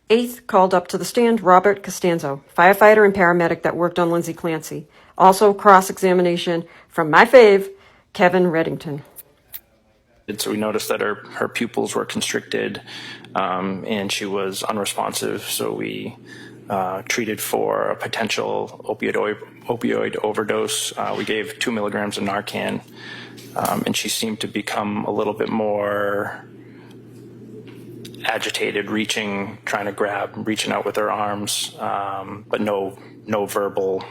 Eighth, called up to the stand, Robert Costanzo, firefighter and paramedic that worked on Lindsay Clancy. Also cross-examination from my fave, Kevin Reddington. So we noticed that her pupils were constricted and she was unresponsive. So we treated for a potential opioid overdose. We gave 2 milligrams of Narcan, and she seemed to become a little bit more agitated, trying to grab, reaching out with her arms, but no verbal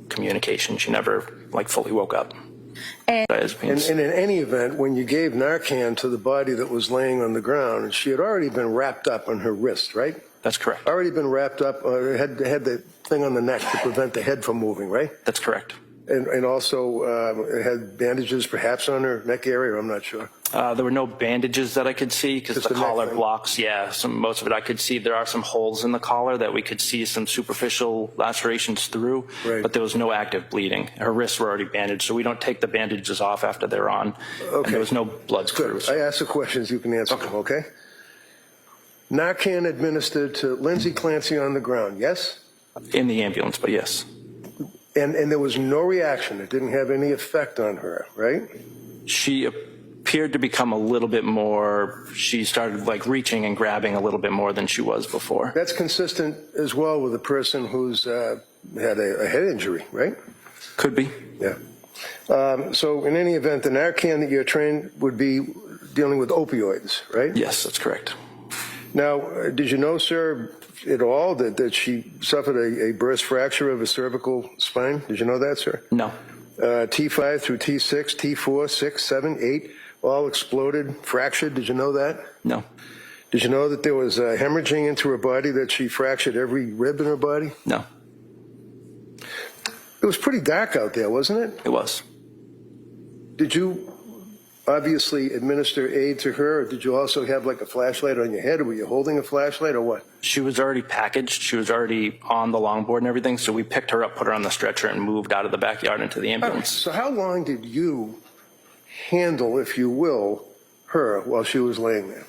communication. She never fully woke up. And in any event, when you gave Narcan to the body that was laying on the ground, she had already been wrapped up on her wrist, right? That's correct. Already been wrapped up, had the thing on the neck to prevent the head from moving, right? That's correct. And also had bandages perhaps on her neck area, I'm not sure. There were no bandages that I could see because the collar blocks. Yeah, most of it I could see. There are some holes in the collar that we could see some superficial lacerations through, right. But there was no active bleeding. Her wrists were already bandaged, so we don't take the bandages off after they're on. Okay. And there was no blood throughs. I ask the questions, you can answer them, okay? Narcan administered to Lindsay Clancy on the ground, yes? In the ambulance, but yes. And there was no reaction. It didn't have any effect on her, right? She appeared to become a little bit more, she started reaching and grabbing a little bit more than she was before. That's consistent as well with a person who's had a head injury, right? Could be. Yeah. So in any event, the Narcan that you're trained would be dealing with opioids, right? Yes, that's correct. Now, did you know, sir, at all that she suffered a burst fracture of a cervical spine? Did you know that, sir? No. T5 through T6, T4, 6, 7, 8, all exploded, fractured. Did you know that? No. Did you know that there was hemorrhaging into her body, that she fractured every rib in her body? No. It was pretty dark out there, wasn't it? It was. Did you obviously administer aid to her, or did you also have a flashlight on your head, or were you holding a flashlight, or what? She was already packaged. She was already on the longboard and everything, so we picked her up, put her on the stretcher, and moved out of the backyard into the ambulance. So how long did you handle, if you will, her while she was laying there?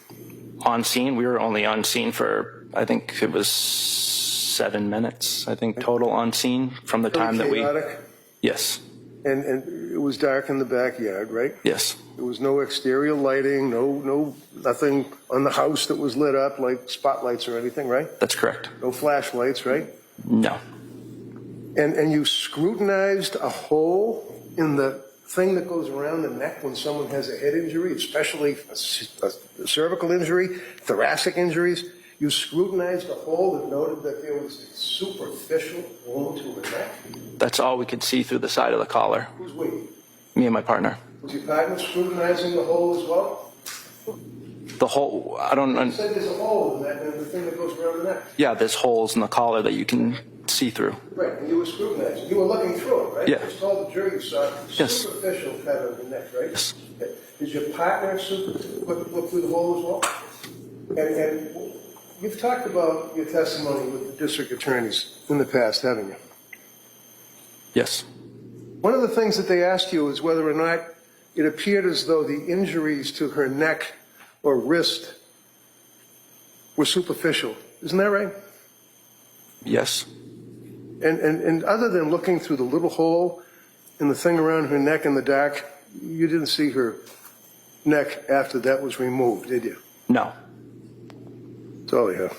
On scene, we were only on scene for, I think it was 7 minutes, I think, total on scene from the time that we... Chaotic? Yes. And it was dark in the backyard, right? Yes. There was no exterior lighting, nothing on the house that was lit up, like spotlights or anything, right? That's correct. No flashlights, right? No. And you scrutinized a hole in the thing that goes around the neck when someone has a head injury, especially a cervical injury, thoracic injuries. You scrutinized a hole that noted that there was a superficial wound to her neck. That's all we could see through the side of the collar. Who's we? Me and my partner. Was your partner scrutinizing the hole as well? The hole, I don't know. You said there's a hole in the thing that goes around the neck. Yeah, there's holes in the collar that you can see through. Right, and you were scrutinizing. You were looking through it, right? Yeah. You just told the jury you saw Yes. superficial kind of the neck, right? Yes. Okay. Did your partner look through the hole as well? And you've talked about your testimony with the district attorneys in the past, haven't you? Yes. One of the things that they asked you is whether or not it appeared as though the injuries to her neck or wrist were superficial. Isn't that right? Yes. And other than looking through the little hole in the thing around her neck in the dark, you didn't see her neck after that was removed, did you? No. That's all we have.